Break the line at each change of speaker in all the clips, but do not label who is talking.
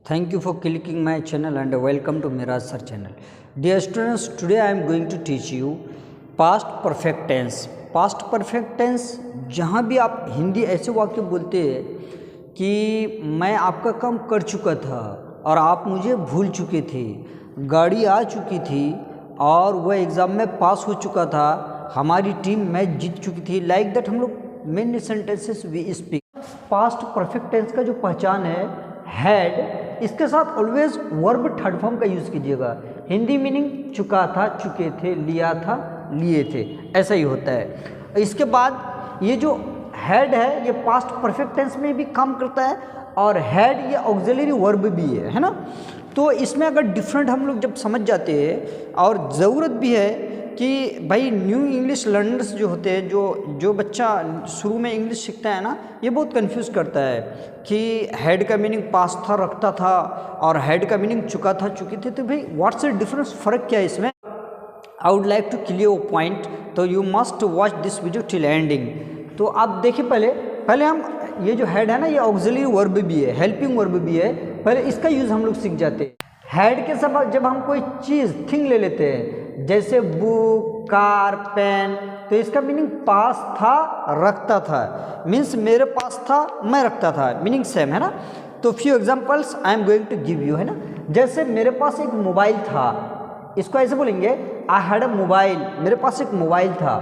Thank you for clicking my channel and welcome to Miraj Sir channel. Dear students, today I am going to teach you past perfect tense. Past perfect tense जहाँ भी आप हिंदी ऐसे वाक्य बोलते हैं कि मैं आपका काम कर चुका था और आप मुझे भूल चुके थे, गाड़ी आ चुकी थी और वह एग्ज़ाम में पास हो चुका था, हमारी टीम मैच जीत चुकी थी, लाइक दैट हम लोग main sentences we speak. Past perfect tense का जो पहचान है हैड, इसके साथ ऑलवेज वर्ब थर्ड फॉर्म का यूज़ कीजिएगा। हिंदी मीनिंग चुका था, चुके थे, लिया था, लिए थे, ऐसा ही होता है। इसके बाद ये जो हैड है ये पास्ट परफेक्ट टेंस में भी काम करता है और हैड ये ऑक्सिलरी वर्ब भी है ना। तो इसमें अगर डिफरेंट हम लोग जब समझ जाते हैं और ज़रूरत भी है कि भाई न्यू इंग्लिश लर्नर्स जो होते हैं, जो बच्चा शुरू में इंग्लिश सीखता है ना, ये बहुत कंफ्यूज करता है कि हेड का मीनिंग पास था, रखता था, और हेड का मीनिंग चुका था, चुके थे। तो भाई व्हाट्स द डिफरेंस, फ़र्क क्या है इसमें? I would like to clear वो पॉइंट, तो you must watch this video till ending. तो आप देखिए, पहले हम ये जो हेड है ना, ये ऑक्सिलरी वर्ब भी है, हेल्पिंग वर्ब भी है। पहले इसका यूज़ हम लोग सीख जाते हैं। हेड के सब जब हम कोई चीज़ थिंग ले लेते हैं, जैसे बुक, कार, पेन, तो इसका मीनिंग पास था, रखता था, मीन्स मेरे पास था, मैं रखता था, मीनिंग सेम है ना। तो few examples I am going to give you, है ना। जैसे मेरे पास एक मोबाइल था, इसको ऐसे बोलेंगे आई हैड अ मोबाइल, मेरे पास एक मोबाइल था।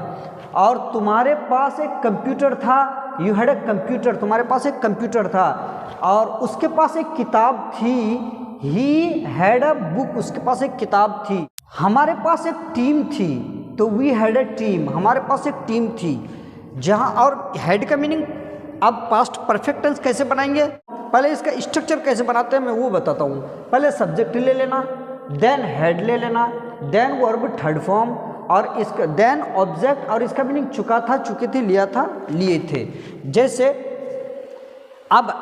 और तुम्हारे पास एक कंप्यूटर था, यू हैड अ कंप्यूटर, तुम्हारे पास एक कंप्यूटर था। और उसके पास एक किताब थी, ही हैड अ बुक, उसके पास एक किताब थी। हमारे पास एक टीम थी, तो वी हैड अ टीम, हमारे पास एक टीम थी। जहाँ और हेड का मीनिंग, अब पास्ट परफेक्ट टेंस कैसे बनाएंगे, पहले इसका स्ट्रक्चर कैसे बनाते हैं मैं वो बताता हूँ। पहले सब्जेक्ट ले लेना, देन हेड ले लेना, देन वर्ब थर्ड फॉर्म, और इसका देन ऑब्जेक्ट, और इसका मीनिंग चुका था, चुके थे, लिया था, लिए थे। जैसे अब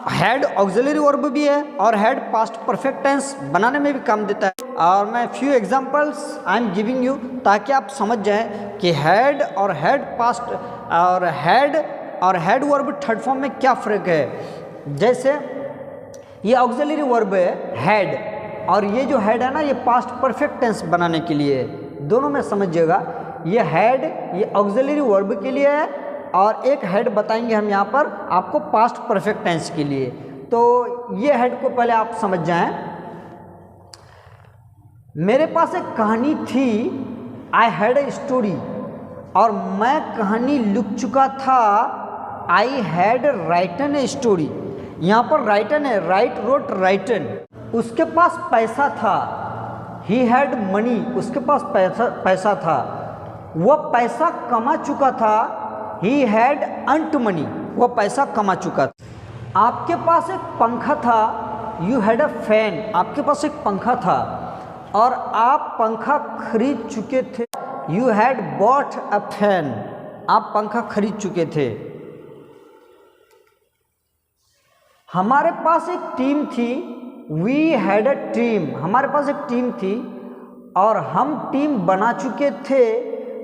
हेड ऑक्सिलरी वर्ब भी है और हेड पास्ट परफेक्ट टेंस बनाने में भी काम देता है। और मैं few examples I am giving you ताकि आप समझ जाएं कि हेड और हेड पास्ट और हेड वर्ब थर्ड फॉर्म में क्या फ़र्क है। जैसे ये ऑक्सिलरी वर्ब है हेड, और ये जो हेड है ना, ये पास्ट परफेक्ट टेंस बनाने के लिए, दोनों में समझिएगा। ये हेड ये ऑक्सिलरी वर्ब के लिए है और एक हेड बताएंगे हम यहाँ पर आपको पास्ट परफेक्ट टेंस के लिए। तो ये हेड को पहले आप समझ जाएं। मेरे पास एक कहानी थी, आई हैड ए स्टोरी, और मैं कहानी लिख चुका था, I had written a story. यहाँ पर राइटन है, राइट, रोट, राइटन। उसके पास पैसा था, ही हैड मनी, उसके पास पैसा था, वह पैसा कमा चुका था, ही हैड अर्न्ड मनी, वह पैसा कमा चुका था। आपके पास एक पंखा था, यू हैड अ फैन, आपके पास एक पंखा था और आप पंखा खरीद चुके थे, you had bought a fan, आप पंखा खरीद चुके थे। हमारे पास एक टीम थी, वी हैड अ टीम, हमारे पास एक टीम थी और हम टीम बना चुके थे,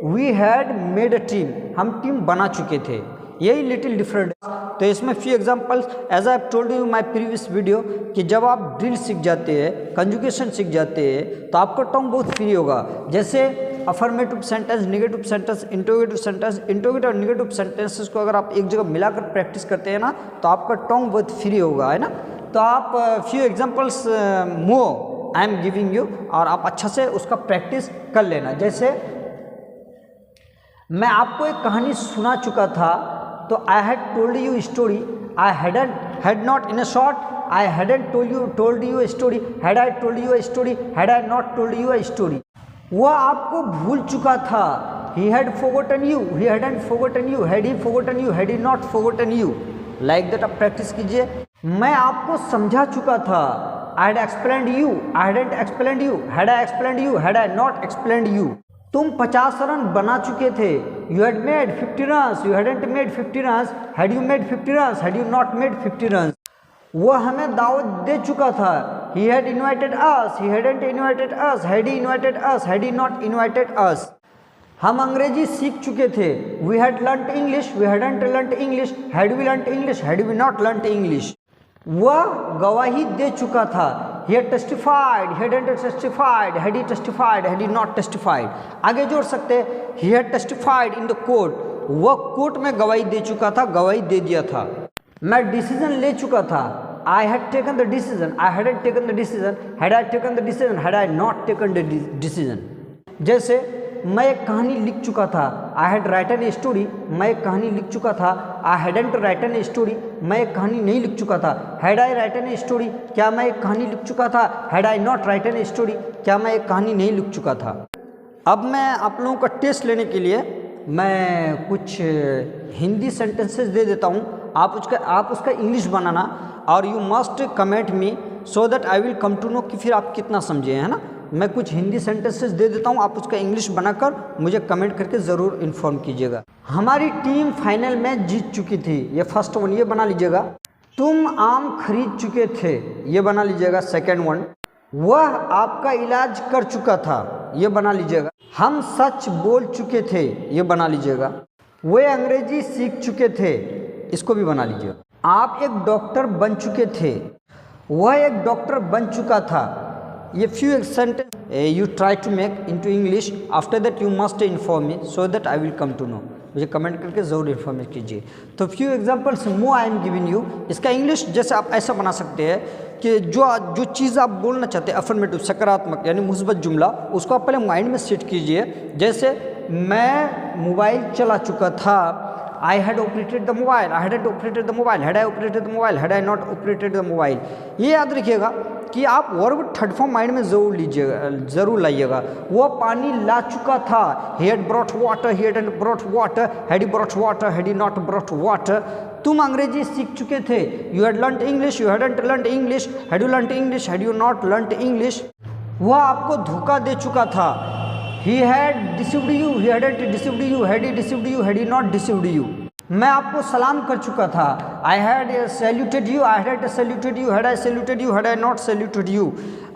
we had made a team, हम टीम बना चुके थे। यही लिटिल डिफरेंट। तो इसमें few examples, as I told you my previous video, कि जब आप ड्रिल सीख जाते हैं, कंजुगेशन सीख जाते हैं, तो आपका टंग बहुत फ्री होगा। जैसे affirmative sentence, negative sentence, interrogative sentence, interrogative और नेगेटिव सेंटेंसेस को अगर आप एक जगह मिलाकर प्रैक्टिस करते हैं ना, तो आपका टंग बहुत फ्री होगा, है ना। तो आप few examples more I am giving you, और आप अच्छा से उसका प्रैक्टिस कर लेना। जैसे मैं आपको एक कहानी सुना चुका था, तो I had told you story, I had not in a short, I hadn't told you story, had I told you a story, had I not told you a story. वह आपको भूल चुका था, he had forgotten you, he hadn't forgotten you, had he forgotten you, had he not forgotten you, like that. आप practice कीजिए। मैं आपको समझा चुका था, I had explained you, I hadn't explained you, had I explained you, had I not explained you. तुम 50 run बना चुके थे, you had made 50 runs, you hadn't made 50 runs, had you made 50 runs, had you not made 50 runs. वह हमें दावत दे चुका था, he had invited us, he hadn't invited us, had he invited us, had he not invited us. हम अंग्रेजी सीख चुके थे, we had learned English, we hadn't learned English, had we learned English, had we not learned English. वह गवाही दे चुका था। He had testified, he hadn't testified, had he testified, had he not testified। आगे जोड़ सकते हैं he had testified in the court, वह court में गवाही दे चुका था, गवाही दे दिया था। मैं डिसीजन ले चुका था, I had taken the decision, I hadn't taken the decision, had I taken the decision, had I not taken the decision। जैसे मैं एक कहानी लिख चुका था, I had written a story, मैं एक कहानी लिख चुका था। आई हैडेंट राइटन ए स्टोरी, मैं एक कहानी नहीं लिख चुका था। Had I written a story, क्या मैं एक कहानी लिख चुका था। Had I not written a story, क्या मैं एक कहानी नहीं लिख चुका था। अब मैं आप लोगों का टेस्ट लेने के लिए मैं कुछ हिंदी सेंटेंसेस दे देता हूँ, आप उसका इंग्लिश बनाना, और you must comment me so that I will come to know कि फिर आप कितना समझे, है ना। मैं कुछ हिंदी सेंटेंसेस दे देता हूँ, आप उसका इंग्लिश बनाकर मुझे कमेंट करके ज़रूर इन्फॉर्म कीजिएगा। हमारी टीम फाइनल मैच जीत चुकी थी, ये फर्स्ट वन, ये बना लीजिएगा। तुम आम खरीद चुके थे, ये बना लीजिएगा सेकेंड वन। वह आपका इलाज कर चुका था, ये बना लीजिएगा। हम सच बोल चुके थे, ये बना लीजिएगा। वे अंग्रेजी सीख चुके थे, इसको भी बना लीजिएगा। आप एक डॉक्टर बन चुके थे, वह एक डॉक्टर बन चुका था। ये few sentence you try to make into English, after that you must inform me so that I will come to know। मुझे कमेंट करके ज़रूर इन्फॉर्म कीजिए। तो few examples more I am giving you। इसका इंग्लिश जैसे आप ऐसा बना सकते हैं कि जो चीज़ आप बोलना चाहते हैं अफर्मेटिव, सकारात्मक यानी मुस्बत जुमला, उसको आप पहले माइंड में सेट कीजिए। जैसे मैं मोबाइल चला चुका था, I had operated the mobile, I hadn't operated the mobile, had I operated the mobile, had I not operated the mobile। ये याद रखिएगा कि आप वर्ब थर्ड फॉर्म माइंड में ज़रूर लाइएगा। वो पानी ला चुका था, he had brought water, he hadn't brought water, had he brought water, had he not brought water। तुम अंग्रेजी सीख चुके थे, you had learnt English, you hadn't learnt English, had you learnt English, had you not learnt English। वह आपको धोखा दे चुका था, he had deceived you, he hadn't deceived you, had he deceived you, had he not deceived you। मैं आपको सलाम कर चुका था, I had saluted you, I hadn't saluted you, had I saluted you, had I not saluted you।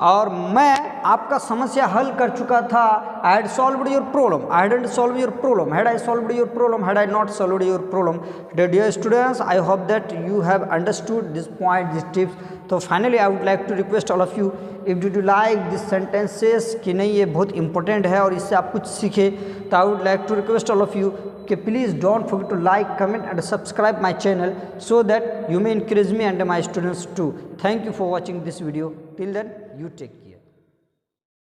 और मैं आपका समस्या हल कर चुका था, I had solved your problem, I hadn't solved your problem, had I solved your problem, had I not solved your problem। Dear students, I hope that you have understood this point, these tips। तो finally I would like to request all of you, if do you like this sentences कि नहीं ये बहुत important है और इससे आप कुछ सीखे, तो I would like to request all of you कि please don't forget to like, comment and subscribe my channel so that you may encourage me and my students too. Thank you for watching this video, till then you take